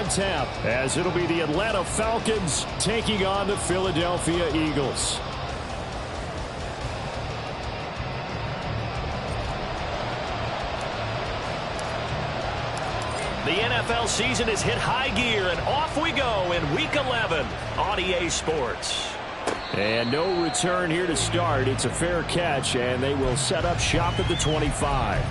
on tap, as it'll be the Atlanta Falcons taking on the Philadelphia Eagles. The NFL season has hit high gear, and off we go in Week 11 on EA Sports. And no return here to start. It's a fair catch, and they will set up shop at the 25.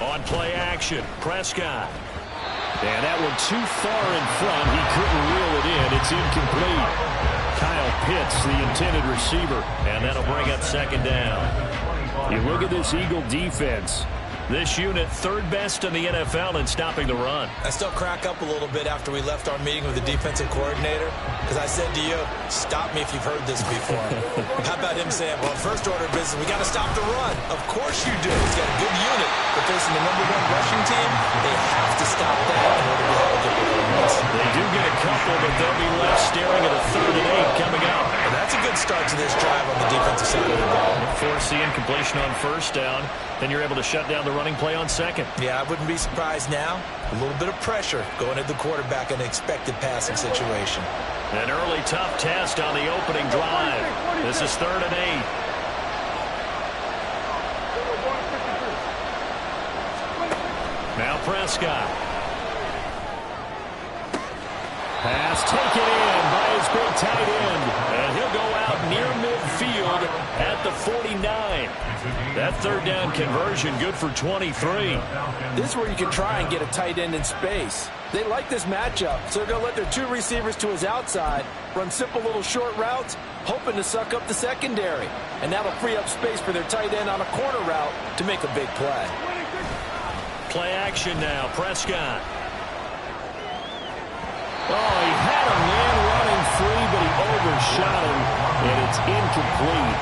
On play action, Prescott. And that one too far in front. He couldn't reel it in. It's incomplete. Kyle Pitts, the intended receiver. And that'll bring up second down. You look at this Eagle defense. This unit third best in the NFL in stopping the run. I still crack up a little bit after we left our meeting with the defensive coordinator, because I said to you, stop me if you've heard this before. How about him saying, well, first order of business, we got to stop the run. Of course you do. He's got a good unit. But facing the #1 rushing team, they have to stop that in order to have a good performance. They do get a couple, but they'll be left staring at a 3rd and 8 coming up. And that's a good start to this drive on the defensive side of the ball. Force the incompletion on first down, then you're able to shut down the running play on second. Yeah, I wouldn't be surprised now. A little bit of pressure going at the quarterback in an expected passing situation. An early tough test on the opening drive. This is 3rd and 8. Now Prescott. Pass taken in by his big tight end. And he'll go out near midfield at the 49. That 3rd down conversion good for 23. This is where you can try and get a tight end in space. They like this matchup, so they're going to let their 2 receivers to his outside run simple little short routes, hoping to suck up the secondary. And that'll free up space for their tight end on a corner route to make a big play. Play action now, Prescott. Oh, he had a man running free, but he overshot him, and it's incomplete.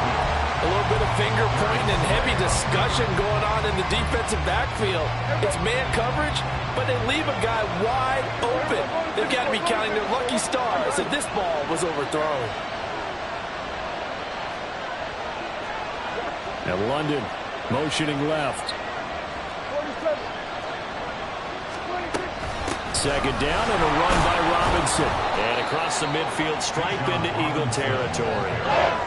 A little bit of finger pointing and heavy discussion going on in the defensive backfield. It's man coverage, but they leave a guy wide open. They've got to be counting their lucky stars that this ball was overthrown. Now London motioning left. Second down and a run by Robinson. And across the midfield stripe into Eagle territory.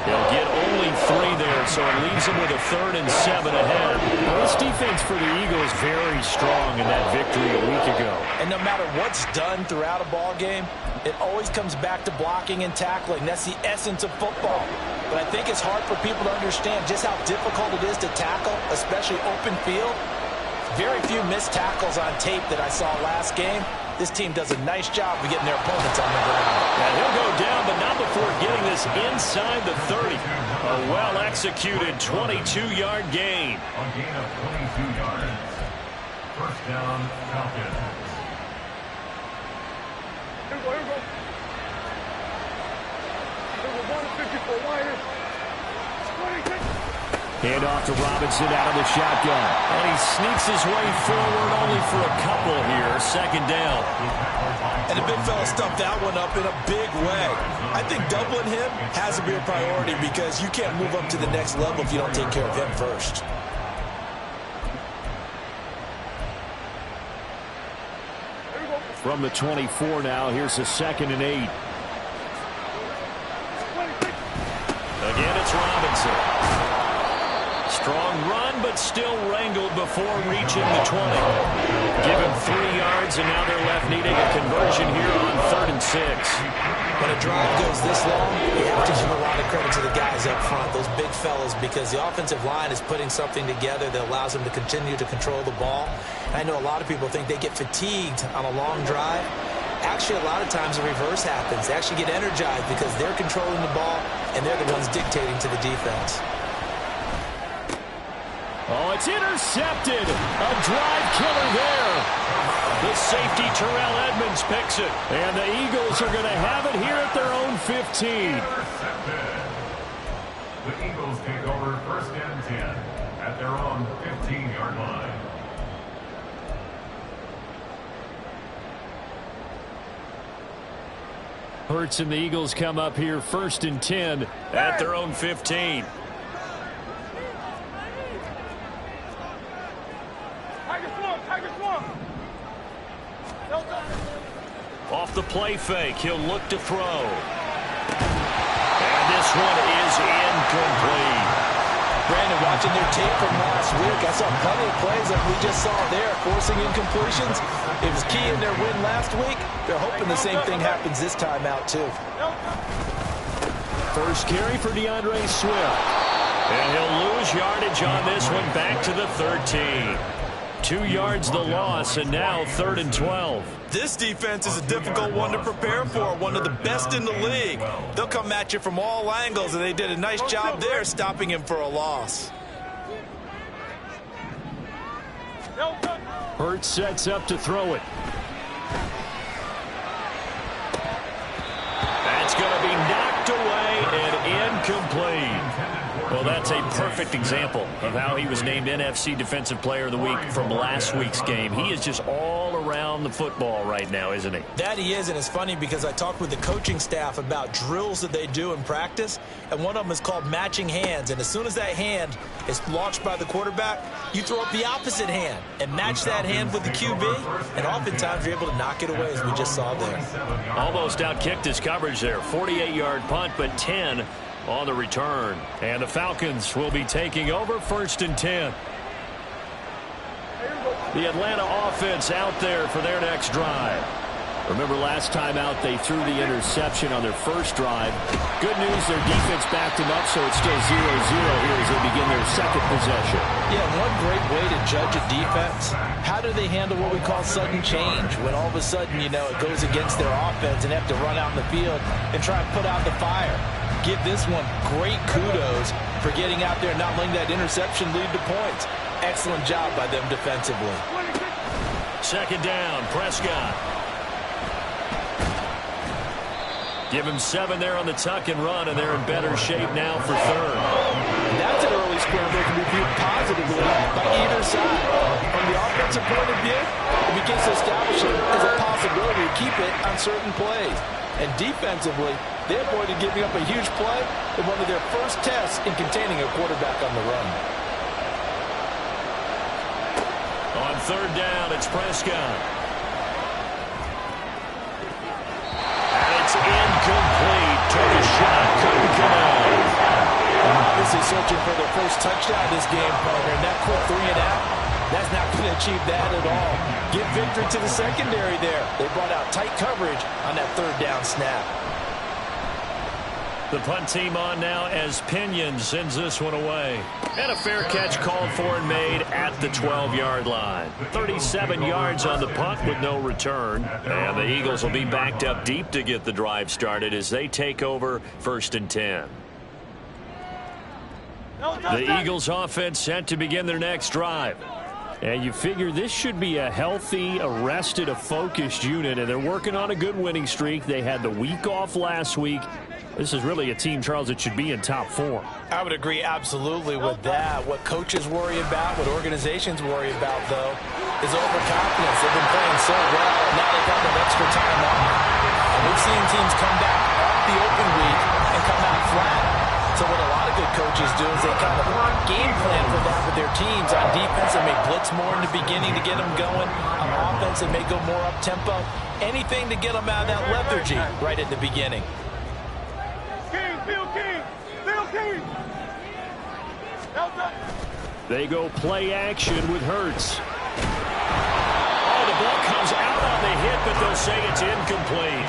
They'll get only 3 there, so it leaves them with a 3rd and 7 ahead. Well, this defense for the Eagles very strong in that victory a week ago. And no matter what's done throughout a ball game, it always comes back to blocking and tackling. That's the essence of football. But I think it's hard for people to understand just how difficult it is to tackle, especially open field. Very few missed tackles on tape that I saw last game. This team does a nice job of getting their opponents on the ground. And he'll go down, but not before getting this inside the 30. A well-executed 22-yard gain. A gain of 22 yards. First down, Falcons. Here we go. Here we go. 154 wide. Hand off to Robinson out of the shotgun. And he sneaks his way forward only for a couple here. Second down. And the big fella stuffed that one up in a big way. I think doubling him has to be a priority because you can't move up to the next level if you don't take care of him first. From the 24 now, here's a 2nd and 8. Again, it's Robinson. Strong run, but still wrangled before reaching the 20. Give him 3 yards, and now they're left needing a conversion here on 3rd and 6. When a drive goes this long, you have to give a lot of credit to the guys up front, those big fellas, because the offensive line is putting something together that allows them to continue to control the ball. I know a lot of people think they get fatigued on a long drive. Actually, a lot of times the reverse happens. They actually get energized because they're controlling the ball, and they're the ones dictating to the defense. Oh, it's intercepted. A drive killer there. The safety, Terrell Edmonds, picks it. And the Eagles are going to have it here at their own 15. Intercepted. The Eagles take over 1st and 10 at their own 15-yard line. Hurts and the Eagles come up here 1st and 10 at their own 15. Off the play fake, he'll look to throw. And this one is incomplete. Brandon, watching their tape from last week, I saw plenty of plays that we just saw there, forcing incompletions. It was key in their win last week. They're hoping the same thing happens this time out, too. First carry for DeAndre Swift. And he'll lose yardage on this one, back to the 13. 2 yards the loss, and now 3rd and 12. This defense is a difficult one to prepare for, one of the best in the league. They'll come at you from all angles, and they did a nice job there stopping him for a loss. Hurts sets up to throw it. That's going to be knocked away and incomplete. Well, that's a perfect example of how he was named NFC Defensive Player of the Week from last week's game. He is just all around the football right now, isn't he? That he is, and it's funny because I talked with the coaching staff about drills that they do in practice, and one of them is called matching hands. And as soon as that hand is launched by the quarterback, you throw up the opposite hand and match that hand with the QB, and oftentimes you're able to knock it away, as we just saw there. Almost outkicked his coverage there. 48-yard punt, but 10 on the return. And the Falcons will be taking over 1st and 10. The Atlanta offense out there for their next drive. Remember last time out they threw the interception on their first drive. Good news, their defense backed them up, so it's still 0-0 here as they begin their second possession. Yeah, one great way to judge a defense, how do they handle what we call sudden change? When all of a sudden, you know, it goes against their offense and they have to run out in the field and try and put out the fire. Give this one great kudos for getting out there and not letting that interception lead to points. Excellent job by them defensively. 2nd down, Prescott. Give him 7 there on the tuck and run, and they're in better shape now for 3rd. That's an early scramble that can be viewed positively by either side. From the offensive point of view, it begins to establish it as a possibility to keep it on certain plays. And defensively, they avoided giving up a huge play in one of their first tests in containing a quarterback on the run. On 3rd down, it's Prescott. And it's incomplete. Took a shot, couldn't connect. Obviously searching for their first touchdown this game, partner. And that quick 3 and out, that's not going to achieve that at all. Give victory to the secondary there. They brought out tight coverage on that 3rd down snap. The punt team on now as Pinion sends this one away. And a fair catch called for and made at the 12-yard line. 37 yards on the punt with no return. And the Eagles will be backed up deep to get the drive started as they take over 1st and 10. The Eagles offense set to begin their next drive. And you figure this should be a healthy, a rested, a focused unit. And they're working on a good winning streak. They had the week off last week. This is really a team, Charles, that should be in top form. I would agree absolutely with that. What coaches worry about, what organizations worry about, though, is overconfidence. They've been playing so well, now they've got that extra time off. And we've seen teams come back off the open week and come out flat. So what a lot of good coaches do is they kind of game plan for that with their teams. On defense, they may blitz more in the beginning to get them going. On offense, they may go more up-tempo. Anything to get them out of that lethargy right at the beginning. They go play action with Hurts. Oh, the ball comes out on the hit, but they'll say it's incomplete.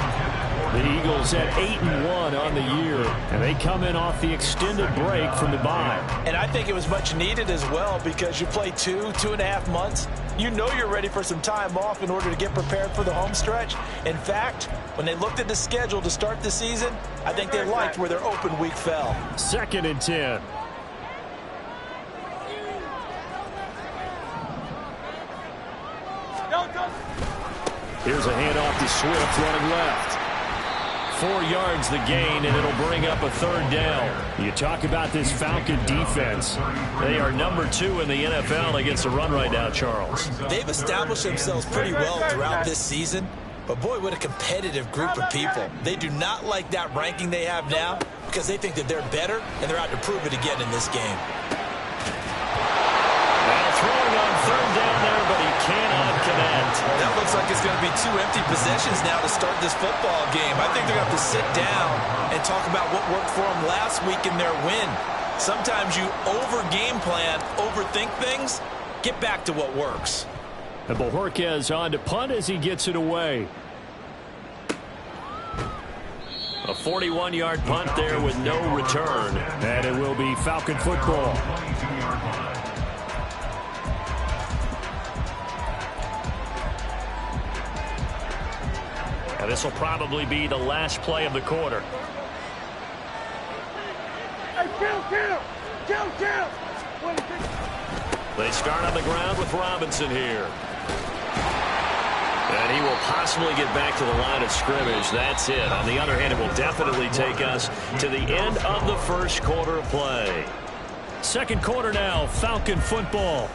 The Eagles at 8-1 on the year, and they come in off the extended break from the bye. And I think it was much needed as well because you play 2.5 months. You know you're ready for some time off in order to get prepared for the home stretch. In fact, when they looked at the schedule to start the season, I think they liked where their open week fell. 2nd and 10. Here's a handoff to Swift running left. 4 yards the gain, and it'll bring up a 3rd down. You talk about this Falcon defense. They are number 2 in the NFL against the run right now, Charles. They've established themselves pretty well throughout this season, but boy, what a competitive group of people. They do not like that ranking they have now because they think that they're better, and they're out to prove it again in this game. Now throwing on 3rd down there, but he cannot connect. That looks like it's going to be 2 empty possessions now to start this football game. I think they're going to have to sit down and talk about what worked for them last week in their win. Sometimes you over-game plan, overthink things. Get back to what works. And Bojorquez on to punt as he gets it away. A 41-yard punt there with no return. And it will be Falcon football. And this will probably be the last play of the quarter. They start on the ground with Robinson here. And he will possibly get back to the line of scrimmage. That's it. On the other hand, it will definitely take us to the end of the first quarter of play. Second quarter now, Falcon football,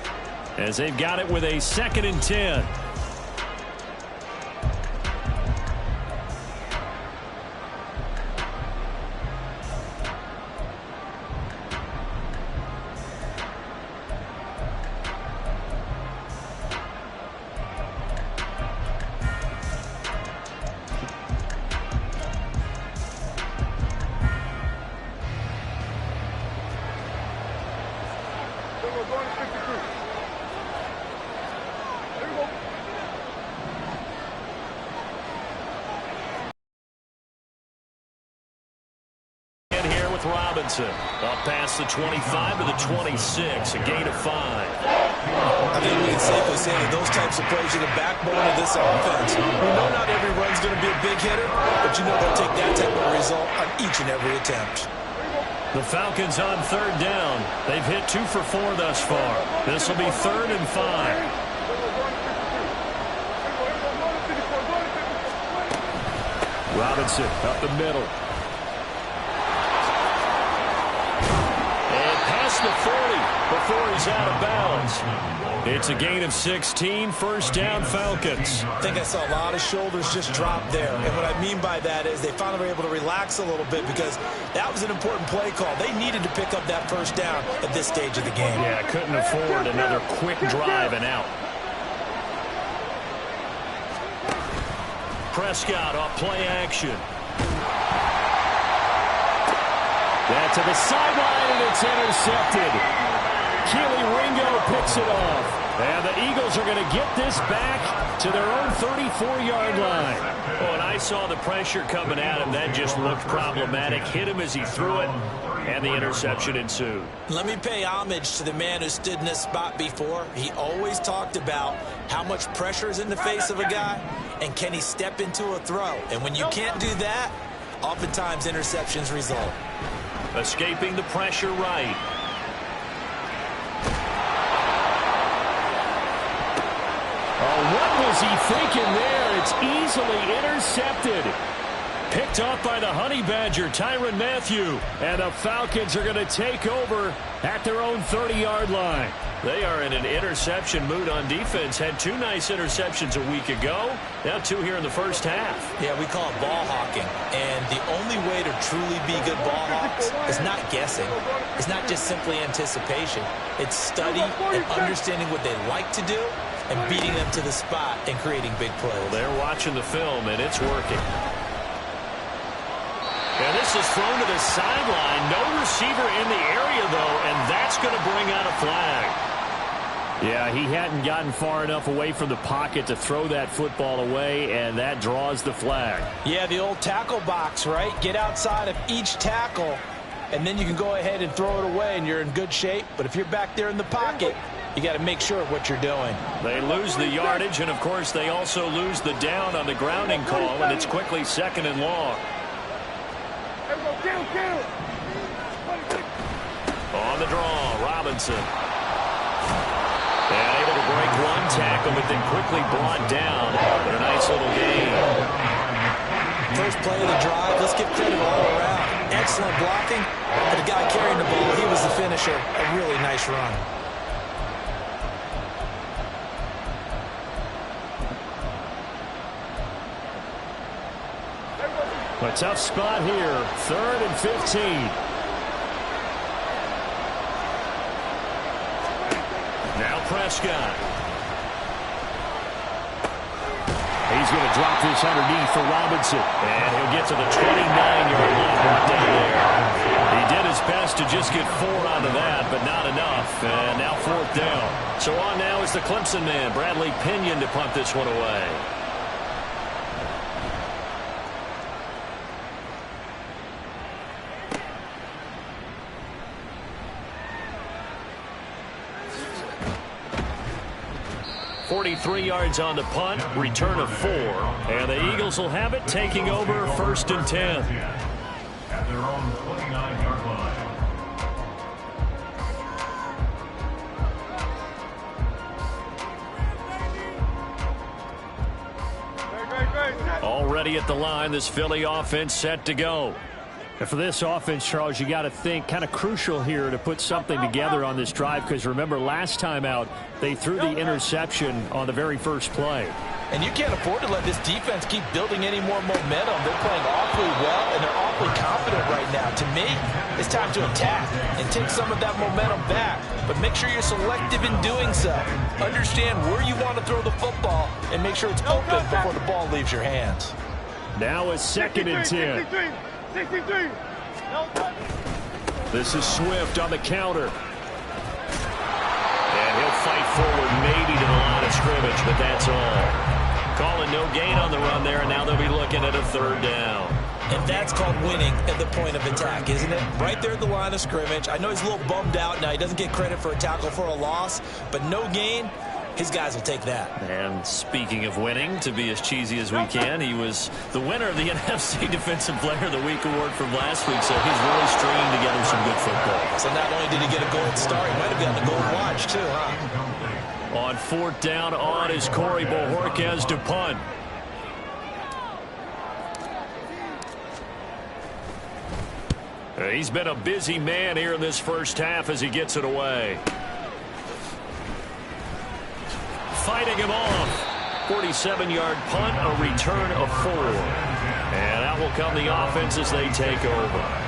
as they've got it with a 2nd and 10. Robinson up past the 25 to the 26, a gain of 5. I think we can safely say that those types of plays are the backbone of this offense. We know not every run's going to be a big hitter, but you know they'll take that type of result on each and every attempt. The Falcons on 3rd down. They've hit 2 for 4 thus far. This will be 3rd and 5. Robinson up the middle. The 40 before he's out of bounds. It's a gain of 16, 1st down Falcons. I think I saw a lot of shoulders just drop there. And what I mean by that is they finally were able to relax a little bit because that was an important play call. They needed to pick up that 1st down at this stage of the game. Yeah, couldn't afford another quick drive and out. Prescott off play action. That to the sideline, and it's intercepted. Keely Ringo picks it off. And the Eagles are going to get this back to their own 34-yard line. Oh, and I saw the pressure coming at him. That just looked problematic. Hit him as he threw it, and the interception ensued. Let me pay homage to the man who stood in this spot before. He always talked about how much pressure is in the face of a guy, and can he step into a throw. And when you can't do that, oftentimes interceptions result. Escaping the pressure right. Oh, what was he thinking there? It's easily intercepted. Picked off by the Honey Badger, Tyrann Mathieu. And the Falcons are going to take over at their own 30-yard line. They are in an interception mood on defense. Had 2 nice interceptions a week ago. Now 2 here in the first half. Yeah, we call it ball hawking. And the only way to truly be good ball hawks is not guessing. It's not just simply anticipation. It's study and understanding what they like to do and beating them to the spot and creating big plays. Well, they're watching the film, and it's working. And this is thrown to the sideline. No receiver in the area, though, and that's going to bring out a flag. Yeah, he hadn't gotten far enough away from the pocket to throw that football away, and that draws the flag. Yeah, the old tackle box, right? Get outside of each tackle, and then you can go ahead and throw it away, and you're in good shape. But if you're back there in the pocket, you got to make sure of what you're doing. They lose the yardage, and, of course, they also lose the down on the grounding call, and it's quickly 2nd and long. On the draw, Robinson. And able to break one tackle, but then quickly brought down. But a nice little gain. First play of the drive, let's give credit all around. Excellent blocking, but the guy carrying the ball, he was the finisher. A really nice run. A tough spot here. 3rd and 15. Now Prescott. He's going to drop this underneath for Robinson. And he'll get to the 29-yard line right down there. He did his best to just get 4 out of that, but not enough. And now 4th down. So on now is the Clemson man, Bradley Pinion, to punt this one away. .43 yards on the punt, return of 4. And the Eagles will have it, taking over 1st and 10. At their own 29-yard line. Already at the line, this Philly offense set to go. And for this offense, Charles, you got to think kind of crucial here to put something together on this drive, because remember last time out they threw the interception on the very first play. And you can't afford to let this defense keep building any more momentum. They're playing awfully well, and they're awfully confident right now. To me, it's time to attack and take some of that momentum back. But make sure you're selective in doing so. Understand where you want to throw the football and make sure it's open before the ball leaves your hands. Now a 2nd and 10. This is Swift on the counter. And he'll fight forward maybe to the line of scrimmage, but that's all. Calling no gain on the run there, and now they'll be looking at a 3rd down. And that's called winning at the point of attack, isn't it? Right there at the line of scrimmage. I know he's a little bummed out now. He doesn't get credit for a tackle for a loss, but no gain. His guys will take that. And speaking of winning, to be as cheesy as we can, he was the winner of the NFC Defensive Player of the Week award from last week, so he's really stringing together some good football. So not only did he get a gold star, he might have gotten a gold watch too, huh? On 4th down on is Corey Bojorquez to punt. He's been a busy man here in this first half as he gets it away. Fighting him off. 47-yard punt, a return of 4. And out will come the offense as they take over.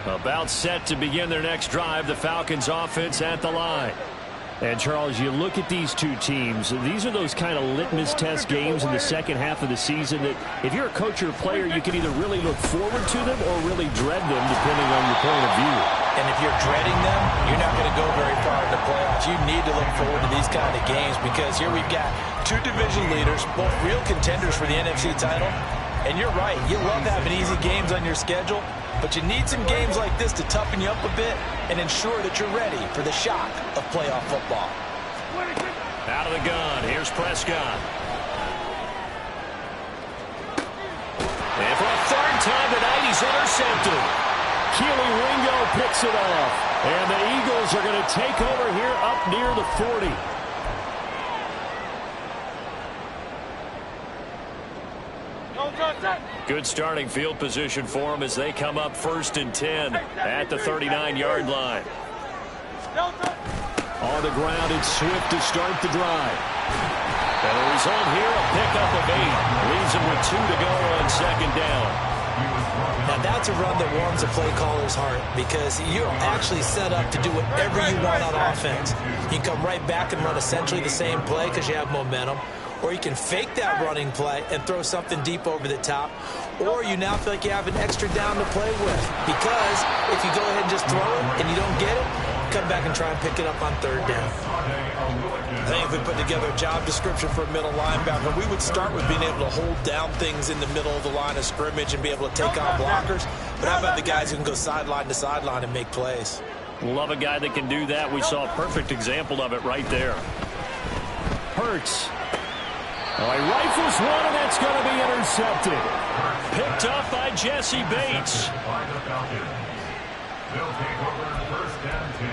About set to begin their next drive, the Falcons offense at the line. And, Charles, you look at these two teams, these are those kind of litmus test games in the second half of the season that if you're a coach or a player, you can either really look forward to them or really dread them, depending on your point of view. And if you're dreading them, you're not going to go very far in the playoffs. You need to look forward to these kind of games because here we've got 2 division leaders, both real contenders for the NFC title. And you're right, you love having easy games on your schedule, but you need some games like this to toughen you up a bit and ensure that you're ready for the shock of playoff football. Out of the gun, here's Prescott. And for a 3rd time tonight, he's intercepted. Keely Ringo picks it off. And the Eagles are going to take over here up near the 40. Good starting field position for them as they come up 1st and 10 at the 39-yard line. On the ground, it's Swift to start the drive. And the result here, a pickup of 8. Leaves him with 2 to go on 2nd down. Now that's a run that warms a play caller's heart because you're actually set up to do whatever you want on offense. You can come right back and run essentially the same play because you have momentum. Or you can fake that running play and throw something deep over the top. Or you now feel like you have an extra down to play with. Because if you go ahead and just throw it and you don't get it, come back and try and pick it up on 3rd down. I think if we put together a job description for a middle linebacker, we would start with being able to hold down things in the middle of the line of scrimmage and be able to take on blockers. But how about the guys who can go sideline to sideline and make plays? Love a guy that can do that. We saw a perfect example of it right there. Hurts. Oh, he rifles one, and that's going to be intercepted. Picked up by Jesse Bates. They'll take over first and 10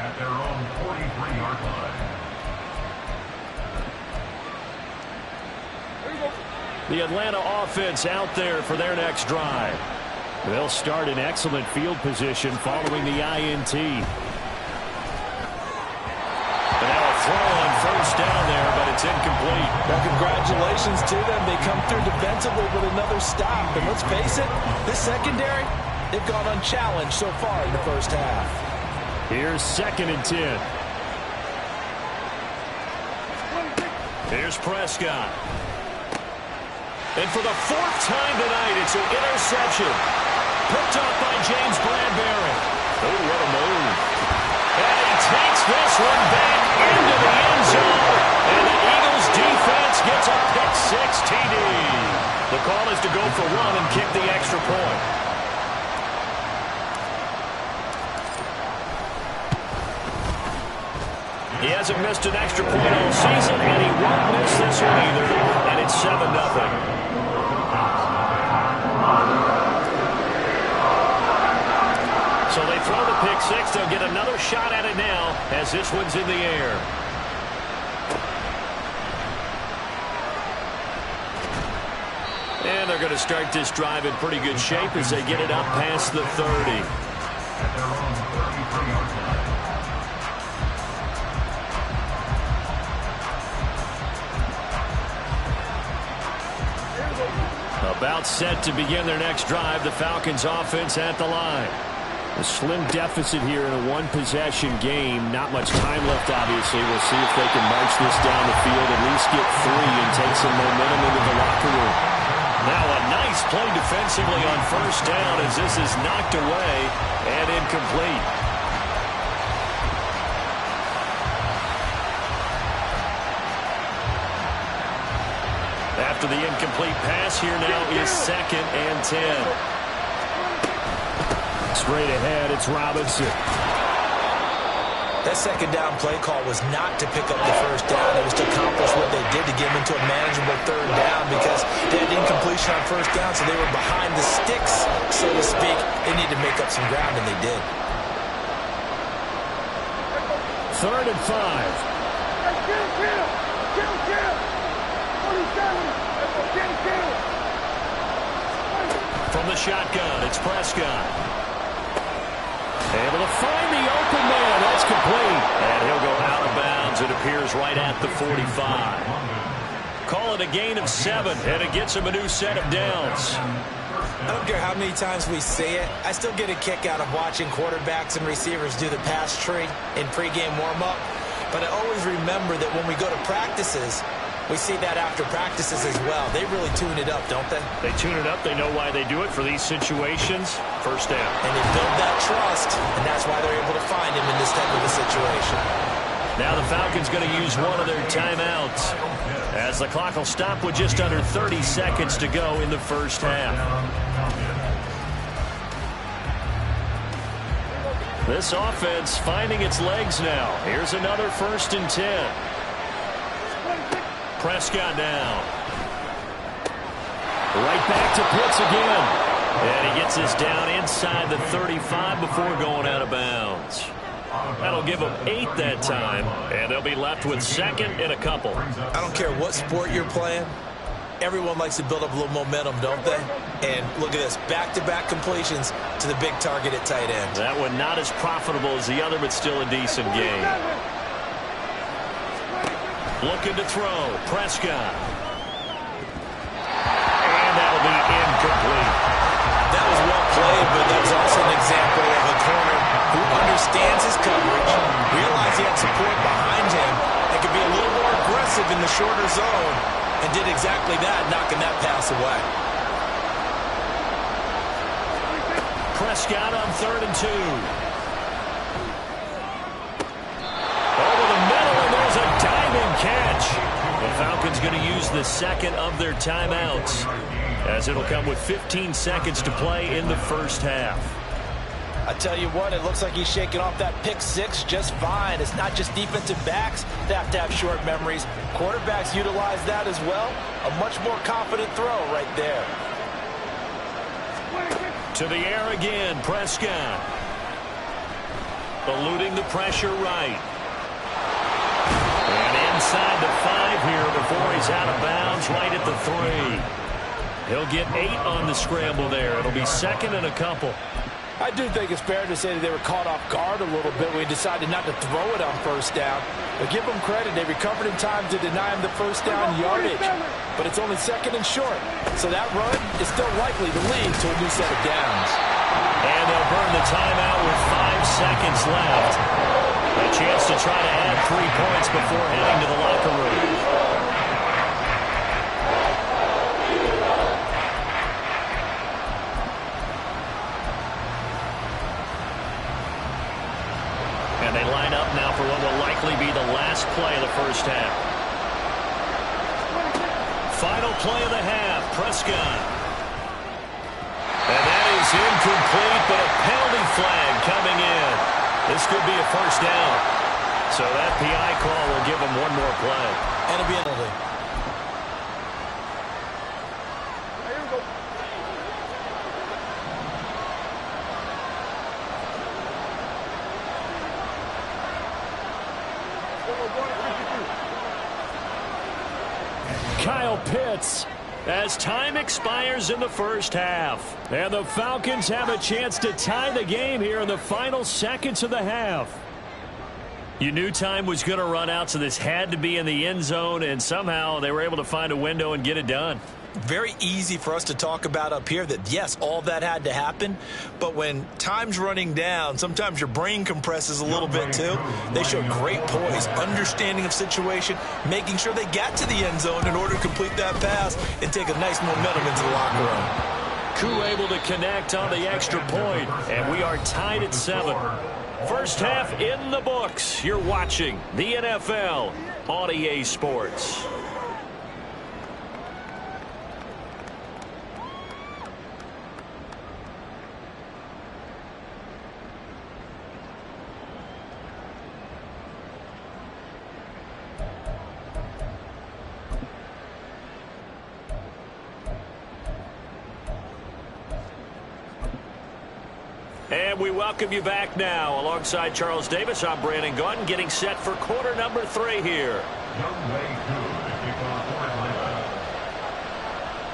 at their own 43-yard line. The Atlanta offense out there for their next drive. They'll start in excellent field position following the INT. And now a throw on first down there, but it's incomplete. Well, congratulations to them. They come through defensively with another stop. And let's face it, this secondary, they've gone unchallenged so far in the first half. Here's 2nd and 10. Here's Prescott. And for the 4th time tonight, it's an interception. Picked up by James Bradbury. Oh, what a move. And he takes this one back into the end zone. And the Eagles defense gets a pick-6 TD. The call is to go for one and kick the extra point. He hasn't missed an extra point all season, and he won't miss this one either. And it's 7-0. So they throw the pick-6. They'll get another shot at it now as this one's in the air. And they're going to start this drive in pretty good shape as they get it up past the 30. At their own 33-yard line. About set to begin their next drive. The Falcons offense at the line. A slim deficit here in a one-possession game. Not much time left, obviously. We'll see if they can march this down the field, at least get 3 and take some momentum into the locker room. Now a nice play defensively on first down as this is knocked away and incomplete. After the incomplete pass, here now is 2nd and 10. Straight ahead, it's Robinson. That second down play call was not to pick up the first down. It was to accomplish what they did to get them into a manageable 3rd down because they had incompletion on first down, so they were behind the sticks, so to speak. They needed to make up some ground, and they did. 3rd and 5. From the shotgun, it's Prescott. Able to find the open man. That's complete. And he'll go out of bounds. It appears right at the 45. Call it a gain of 7, and it gets him a new set of downs. I don't care how many times we see it. I still get a kick out of watching quarterbacks and receivers do the pass tree in pregame warm-up. But I always remember that when we go to practices, we see that after practices as well. They really tune it up, don't they? They tune it up. They know why they do it for these situations. First down. And they build that trust, and that's why they're able to find him in this type of a situation. Now the Falcons going to use one of their timeouts as the clock will stop with just under 30 seconds to go in the first half. This offense finding its legs now. Here's another 1st and 10. Prescott down. Right back to Pitts again. And he gets this down inside the 35 before going out of bounds. That'll give them 8 that time, and they'll be left with 2nd and a couple. I don't care what sport you're playing. Everyone likes to build up a little momentum, don't they? And look at this, back-to-back completions to the big target at tight end. That one not as profitable as the other, but still a decent game. Looking to throw, Prescott. And that'll be incomplete. That was well played, but that was also an example of a corner who understands his coverage, realized he had support behind him, and could be a little more aggressive in the shorter zone, and did exactly that, knocking that pass away. Prescott on 3rd and 2. Over the middle, and there's a diving catch. The Falcons going to use the 2nd of their timeouts, as it'll come with 15 seconds to play in the first half. I tell you what, it looks like he's shaking off that pick-6 just fine. It's not just defensive backs that have to have short memories. Quarterbacks utilize that as well. A much more confident throw right there. To the air again, Prescott. eluding the pressure right. And inside the 5 here before he's out of bounds right at the 3. He'll get 8 on the scramble there. It'll be second and a couple. I do think it's fair to say that they were caught off guard a little bit when he decided not to throw it on first down. But give them credit. They recovered in time to deny him the first down yardage. But it's only second and short. So that run is still likely to lead to a new set of downs. And they'll burn the timeout with 5 seconds left. A chance to try to add 3 points before heading to the locker room. And they line up now for what will likely be the last play of the first half. Final play of the half, Prescott. And that is incomplete, but a penalty flag coming in. This could be a first down. So that PI call will give him one more play. And it'll be a penalty. Kyle Pitts as time expires in the first half. And the Falcons have a chance to tie the game here in the final seconds of the half. You knew time was going to run out, so this had to be in the end zone, and somehow they were able to find a window and get it done. Very easy for us to talk about up here that, yes, all that had to happen. But when time's running down, sometimes your brain compresses a little bit too. They showed great poise, understanding of situation, making sure they got to the end zone in order to complete that pass and take a nice momentum into the locker room. Koo able to connect on the extra point, and we are tied at 7. First half in the books. You're watching the NFL on EA Sports. And we welcome you back now. Alongside Charles Davis, I'm Brandon Gunn, getting set for quarter number 3 here.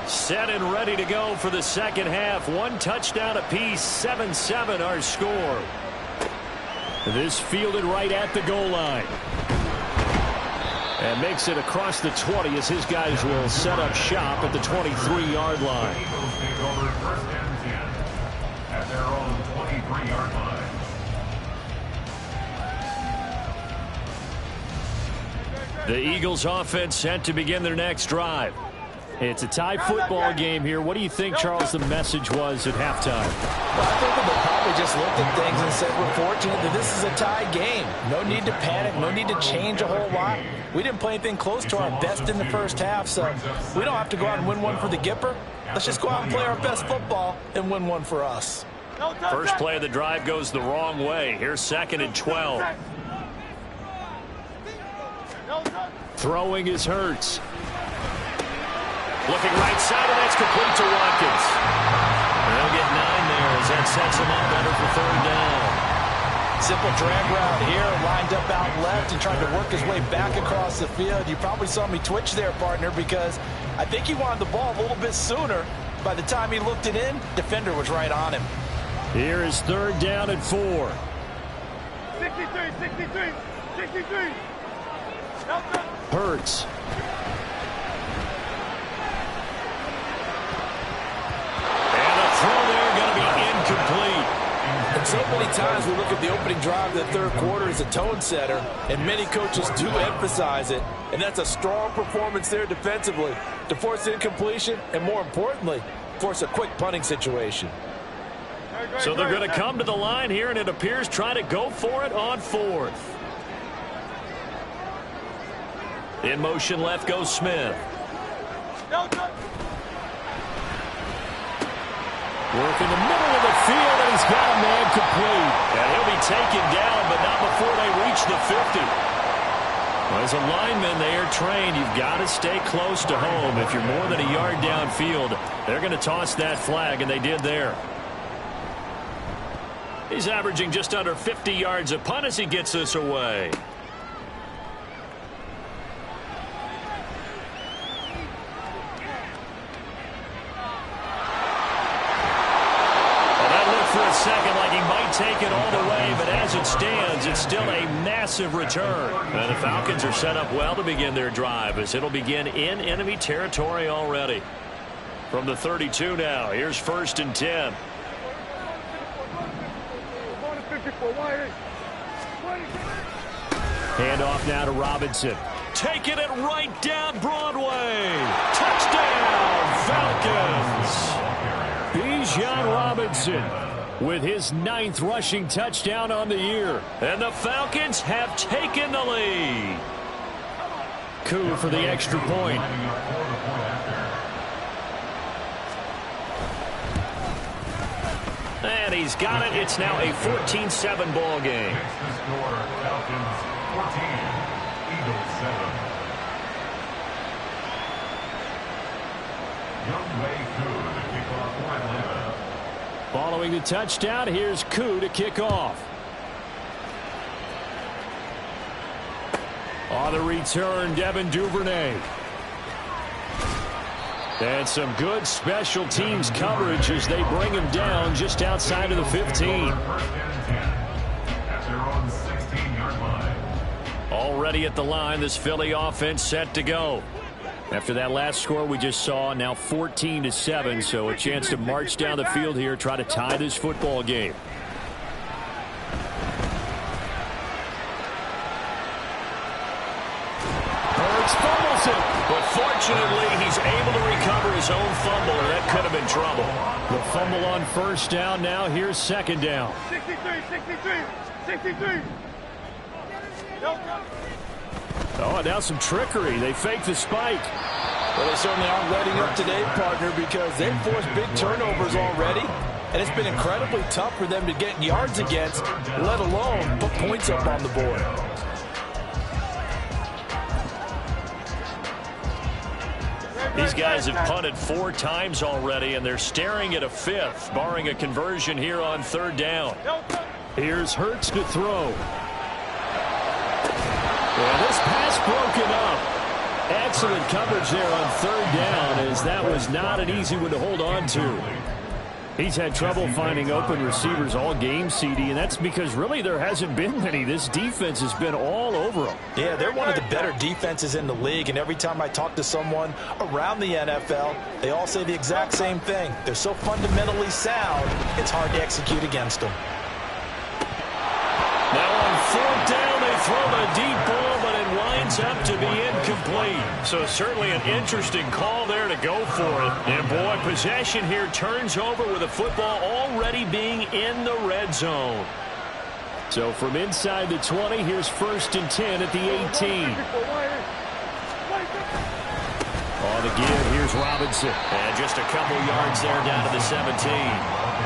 Set and ready to go for the second half. 1 touchdown apiece, 7-7 our score. This fielded right at the goal line. And makes it across the 20 as his guys will set up shop at the 23-yard line. At their own 23-yard line. The Eagles offense set to begin their next drive. It's a tie football game here. What do you think, Charles, the message was at halftime? Well, I think that they probably just looked at things and said, we're fortunate that this is a tie game. No need to panic. No need to change a whole lot. We didn't play anything close to our best in the first half, so we don't have to go out and win one for the Gipper. Let's just go out and play our best football and win one for us. First play of the drive goes the wrong way. Here's second and 12. Throwing is Hurts. Looking right side, and that's complete to Watkins. They'll get 9 there as that sets him up better for third down. Simple drag route here, lined up out left and trying to work his way back across the field. You probably saw me twitch there, partner, because I think he wanted the ball a little bit sooner. By the time he looked it in, defender was right on him. Here is third down and 4. 63. Hurts. And the throw there going to be incomplete. And so many times we look at the opening drive of the third quarter as a tone setter, and many coaches do emphasize it. And that's a strong performance there defensively to force incompletion and, more importantly, force a quick punting situation. So they're going to come to the line here, and it appears try to go for it on 4th. In motion left goes Smith. Work in the middle of the field, and he's got a man complete. And he'll be taken down, but not before they reach the 50. As a lineman, they are trained. You've got to stay close to home. If you're more than a yard downfield, they're going to toss that flag, and they did there. He's averaging just under 50 yards a punt as he gets this away. For a second like he might take it all the way, but as it stands, it's still a massive return. And the Falcons are set up well to begin their drive as it'll begin in enemy territory already. From the 32 now, here's 1st and 10. Handoff now to Robinson. Taking it right down Broadway. Touchdown, Falcons. Bijan Robinson with his 9th rushing touchdown on the year. And the Falcons have taken the lead. Koo for the extra point. And he's got it. It's now a 14-7 ball game. Falcons 14, Eagles 7. Youngway Koo to kick off for Atlanta. Following the touchdown, here's Koo to kick off. On the return, Devin Duvernay. And some good special teams coverage as they bring him down just outside of the 15. Already at the line, this Philly offense set to go. After that last score we just saw, now 14-7, so a chance to march down the field here, try to tie this football game. Hurts fumbles it, but fortunately he's able to recover his own fumble, and that could have been trouble. The fumble on 1st down, now here's 2nd down. 63. Oh, now some trickery. They fake the spike. Well, they certainly aren't letting up today, partner, because they've forced big turnovers already. And it's been incredibly tough for them to get yards against, let alone put points up on the board. These guys have punted 4 times already, and they're staring at a 5th, barring a conversion here on 3rd down. Here's Hurts to throw. And this pass broken up. Excellent coverage there on 3rd down, as that was not an easy one to hold on to. He's had trouble finding open receivers all game, CD, and that's because really there hasn't been many. This defense has been all over them. Yeah, they're one of the better defenses in the league, and every time I talk to someone around the NFL, they all say the exact same thing. They're so fundamentally sound, it's hard to execute against them. Now on 4th down, they throw the deep ball, but it winds up to be incomplete. So certainly an interesting call there to go for it. And boy, possession here turns over with the football already being in the red zone. So from inside the 20, here's 1st and 10 at the 18. On the give, here's Robinson. And just a couple yards there down to the 17.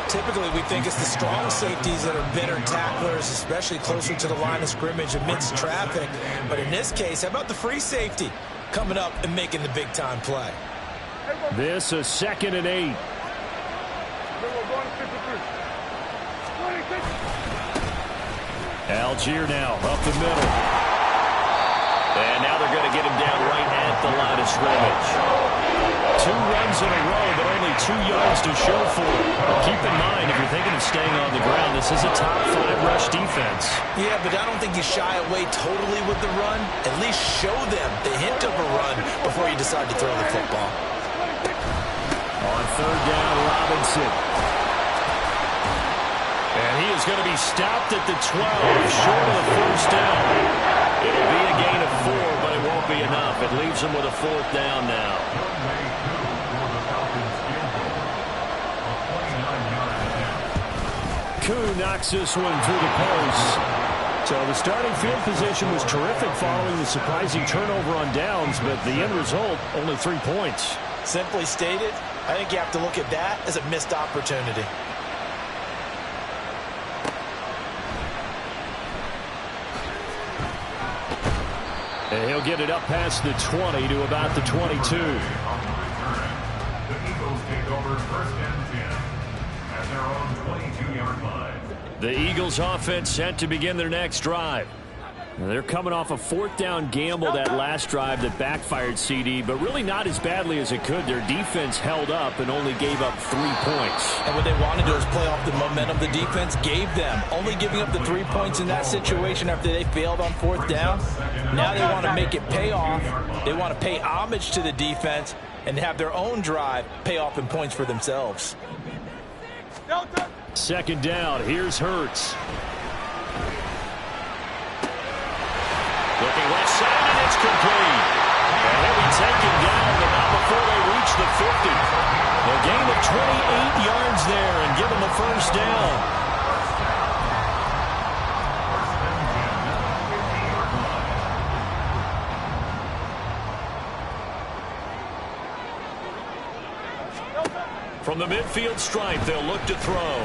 Typically, we think it's the strong safeties that are better tacklers, especially closer to the line of scrimmage amidst traffic. But in this case, how about the free safety coming up and making the big-time play? This is 2nd and 8. Algier now up the middle. And now they're going to get him down right at the line of scrimmage. 2 runs in a row, but only 2 yards to show for it. Keep in mind, if you're thinking of staying on the ground, this is a top 5 rush defense. Yeah, but I don't think you shy away totally with the run. At least show them the hint of a run before you decide to throw the football. On 3rd down, Robinson. And he is going to be stopped at the 12, short of the 1st down. It'll be a gain of 4, but it won't be enough. It leaves him with a 4th down now. Koo knocks this one through the post. So the starting field position was terrific following the surprising turnover on downs, but the end result, only 3 points. Simply stated, I think you have to look at that as a missed opportunity. And he'll get it up past the 20 to about the 22. The Eagles take over 1st and 10 at their own 22-yard line. The Eagles offense set to begin their next drive. Now they're coming off a fourth down gamble that last drive that backfired, CD, but really not as badly as it could. Their defense held up and only gave up 3 points. And what they want to do is play off the momentum the defense gave them. Only giving up the 3 points in that situation after they failed on fourth down. Now they want to make it pay off. They want to pay homage to the defense and have their own drive pay off in points for themselves. Second down, here's Hurts. Looking left side, and it's complete. And he'll be taken down, but not before they reach the 50. A gain of 28 yards there and give them the first down. From the midfield stripe, they'll look to throw.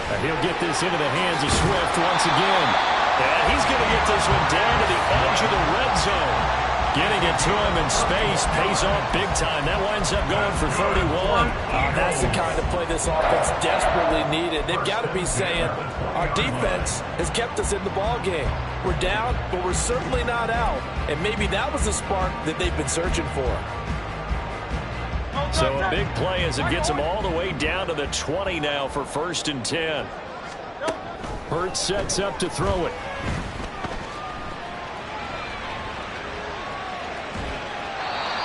And he'll get this into the hands of Swift once again. And he's going to get this one down to the edge of the red zone. Getting it to him in space pays off big time. That winds up going for 31. That's the kind of play this offense desperately needed. They've got to be saying, our defense has kept us in the ball game. We're down, but we're certainly not out. And maybe that was the spark that they've been searching for. So a big play as it gets them all the way down to the 20 now for 1st and 10. Hurts sets up to throw it.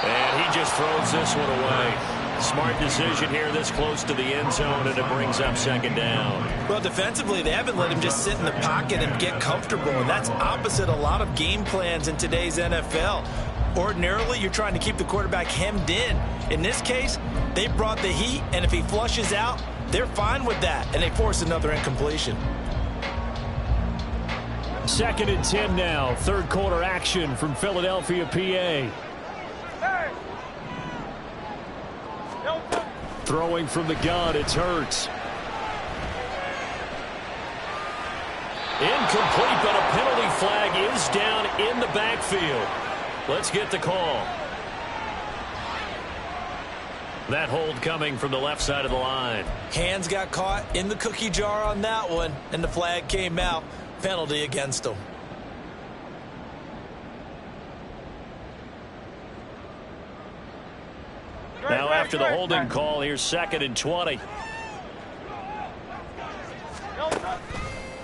And he just throws this one away. Smart decision here this close to the end zone, and it brings up second down. Well, defensively, they haven't let him just sit in the pocket and get comfortable, and that's opposite a lot of game plans in today's NFL. Ordinarily, you're trying to keep the quarterback hemmed in. In this case, they brought the heat, and if he flushes out, they're fine with that, and they force another incompletion. 2nd and 10 now. Third quarter action from Philadelphia, PA. Throwing from the gun, it's Hurts. Incomplete, but a penalty flag is down in the backfield. Let's get the call. That hold coming from the left side of the line. Hands got caught in the cookie jar on that one, and the flag came out. Penalty against them. Now after the holding call, here's 2nd and 20.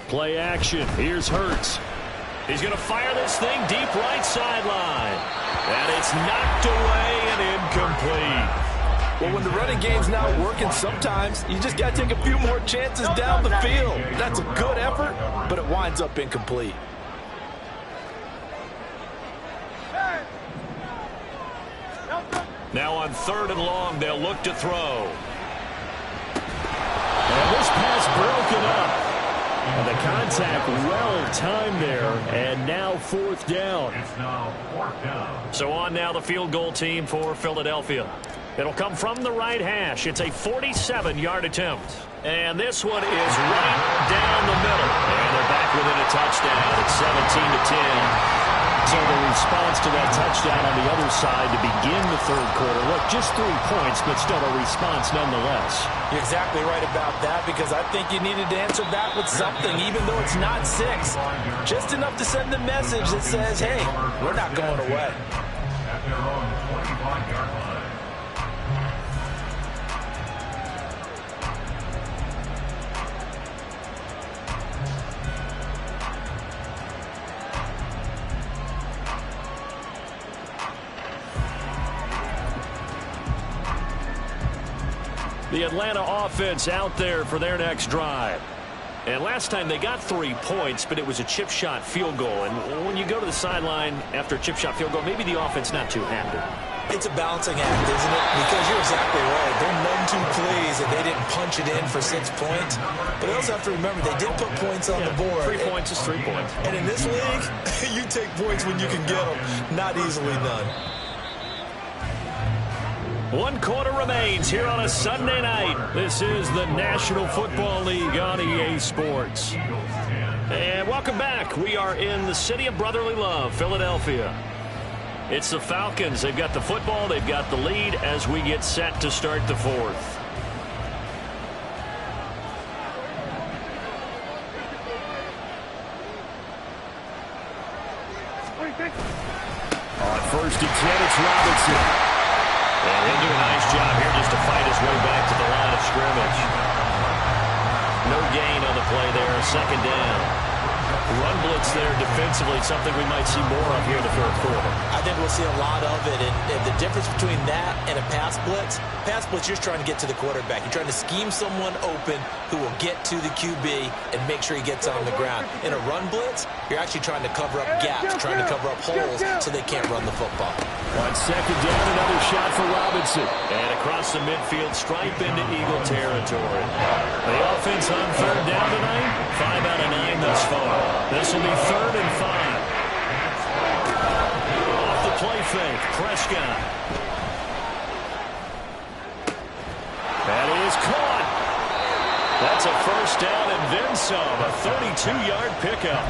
Play action. Here's Hurts. He's going to fire this thing deep right sideline. And it's knocked away and incomplete. Well, when the running game's not working, sometimes you just got to take a few more chances down the field. That's a good effort, but it winds up incomplete. Now on 3rd and long, they'll look to throw. And this pass broken up. And the contact well timed there. And now 4th down. It's now 4th down. So on now the field goal team for Philadelphia. It'll come from the right hash. It's a 47-yard attempt. And this one is right down the middle. And they're back within a touchdown. It's 17-10. So the response to that touchdown on the other side to begin the 3rd quarter. Look, just 3 points, but still a response nonetheless. You're exactly right about that, because I think you needed to answer back with something, even though it's not 6. Just enough to send the message that says, hey, we're not going away. At their own 25-yard line. The Atlanta offense out there for their next drive. And last time they got 3 points, but it was a chip shot field goal. And when you go to the sideline after a chip shot field goal, maybe the offense not too happy. It's a balancing act, isn't it? Because you're exactly right. They're none too pleased that they didn't punch it in for 6 points. But they also have to remember they did put points on the board. 3 points is 3 points. And in this league, you take points when you can get them. Not easily done. 1 quarter remains here on a Sunday night. This is the National Football League on EA Sports. And welcome back. We are in the city of brotherly love, Philadelphia. It's the Falcons. They've got the football. They've got the lead as we get set to start the 4th. On first and 10, it's Robinson. And he'll do a nice job here just to fight his way back to the line of scrimmage. No gain on the play there, second down. Run blitz there defensively, something we might see more of here in the fourth quarter. I think we'll see a lot of it, and the difference between that and a pass blitz, you're just trying to get to the quarterback. You're trying to scheme someone open who will get to the QB and make sure he gets on the ground. In a run blitz, you're actually trying to cover up gaps, trying to cover up holes so they can't run the football. On second down, another shot for Robinson. And across the midfield, stripe into Eagle territory. The offense on third down tonight, 5 out of 9 thus far. This will be 3rd and 5. Off the play fake, Prescott. That is caught. That's a first down and then some. A 32-yard pickup.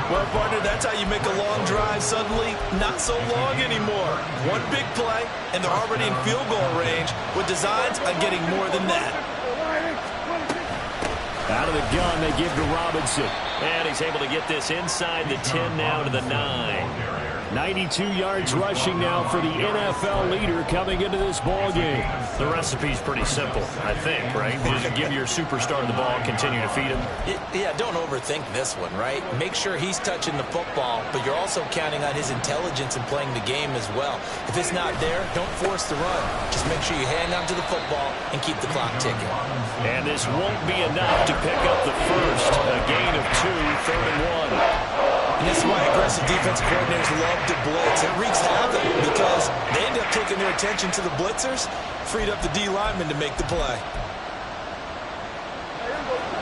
Well, partner, that's how you make a long drive suddenly not so long anymore. One big play, and they're already in field goal range with designs on getting more than that. Out of the gun, they give to Robinson. And he's able to get this inside the 10 now to the 9. 92 yards rushing now for the NFL leader coming into this ball game. The recipe's pretty simple, I think, right? Just give your superstar the ball, continue to feed him. Yeah, don't overthink this one, right? Make sure he's touching the football, but you're also counting on his intelligence in playing the game as well. If it's not there, don't force the run. Just make sure you hang on to the football and keep the clock ticking. And this won't be enough to pick up the first. A gain of 2, 3rd and 1. And this is why aggressive defense coordinators love to blitz. It wreaks havoc because they end up taking their attention to the blitzers, freed up the D lineman to make the play.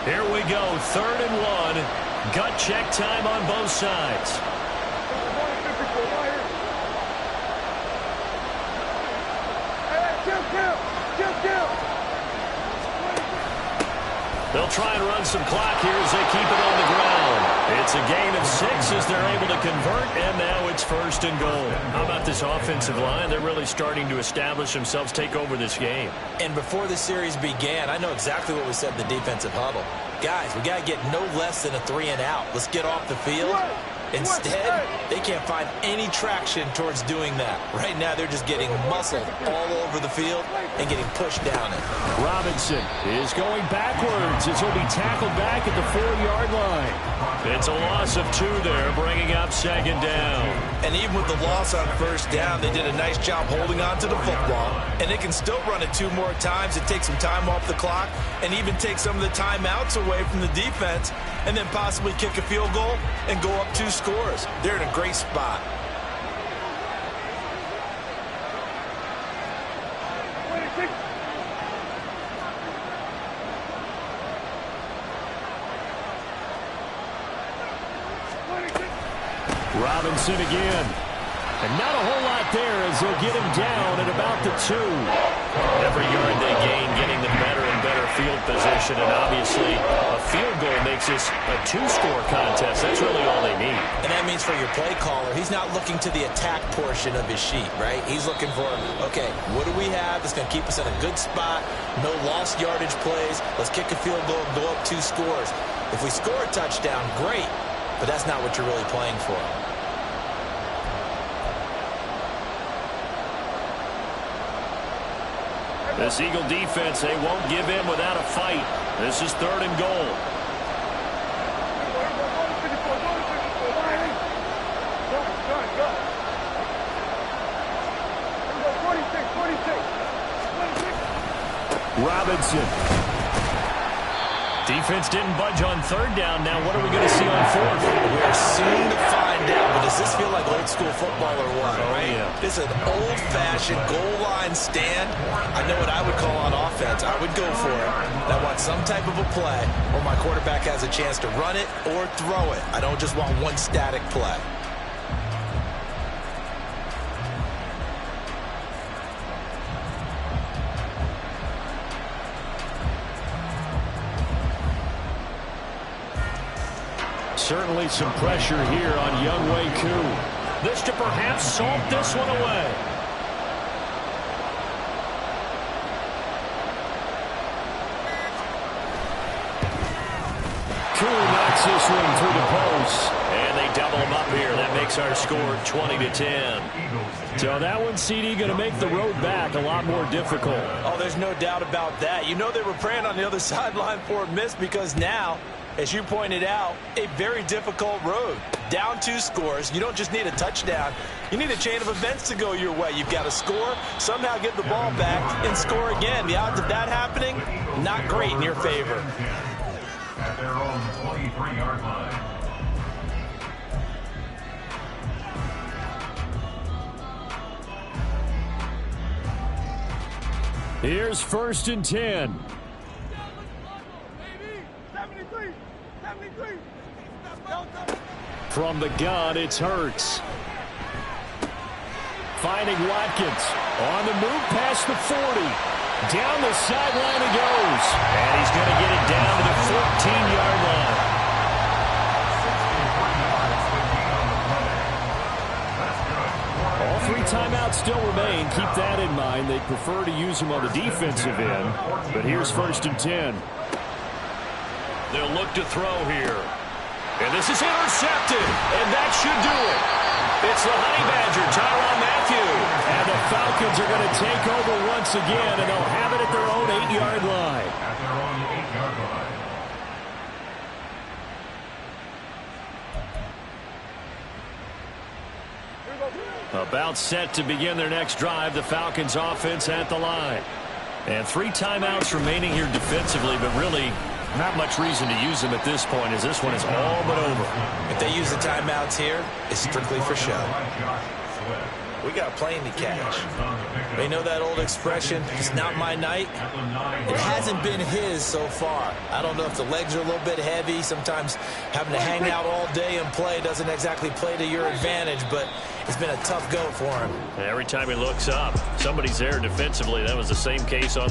Here we go, 3rd and 1. Gut check time on both sides. They'll try and run some clock here as they keep it on the ground. It's a gain of 6 as they're able to convert, and now it's 1st and goal. How about this offensive line? They're really starting to establish themselves, take over this game. And before the series began, I know exactly what we said in the defensive huddle. Guys, we got to get no less than a 3 and out. Let's get off the field. Instead, they can't find any traction towards doing that. Right now, they're just getting muscled all over the field and getting pushed down it. Robinson is going backwards as he'll be tackled back at the 4-yard line. It's a loss of 2 there, bringing up 2nd down. And even with the loss on 1st down, they did a nice job holding on to the football. And they can still run it 2 more times and take some time off the clock and even take some of the timeouts away from the defense and then possibly kick a field goal and go up 2 scores. They're in a great spot. Robinson again. And not a whole lot there as they'll get him down at about the 2. Every yard they gain, getting them better and better field position. And obviously, a field goal makes this a 2-score contest. That's really all they need. And that means for your play caller, he's not looking to the attack portion of his sheet, right? He's looking for, okay, what do we have that's going to keep us in a good spot? No lost yardage plays. Let's kick a field goal and go up 2 scores. If we score a touchdown, great. But that's not what you're really playing for. This Eagle defense, they won't give in without a fight. This is 3rd and goal. Robinson. Defense didn't budge on 3rd down. Now what are we going to see on 4th? We're soon to find out, but does this feel like old school football or what, right? Yeah. This is an old-fashioned goal line stand. I know what I would call on offense. I would go for it. And I want some type of a play where my quarterback has a chance to run it or throw it. I don't just want one static play. Certainly some pressure here on Young Wei Koo. This to perhaps salt this one away. Koo knocks this one through the post. And they double him up here. That makes our score 20-10. So that one, CD, going to make the road back a lot more difficult. Oh, there's no doubt about that. You know they were praying on the other sideline for a miss because now, as you pointed out, a very difficult road. Down 2 scores. You don't just need a touchdown. You need a chain of events to go your way. You've got to score, somehow get the ball back, and score again. The odds of that happening, not great in your favor. At their own 23-yard line. Here's 1st and 10. From the gun, it's Hurts. Finding Watkins. On the move past the 40. Down the sideline he goes. And he's going to get it down to the 14-yard line. All 3 timeouts still remain. Keep that in mind. They prefer to use them on the defensive end. But here's 1st and 10. They'll look to throw here. And this is intercepted. And that should do it. It's the Honey Badger, Tyrann Mathieu. And the Falcons are going to take over once again, and they'll have it at their own 8-yard line. At their own 8-yard line. About set to begin their next drive, the Falcons offense at the line. And 3 timeouts remaining here defensively, but really not much reason to use them at this point as this one is all but over. If they use the timeouts here, it's strictly for show. We got a plane to catch. They know that old expression, it's not my night. It hasn't been his so far. I don't know if the legs are a little bit heavy. Sometimes having to hang out all day and play doesn't exactly play to your advantage, but it's been a tough go for him. Every time he looks up, somebody's there defensively. That was the same case on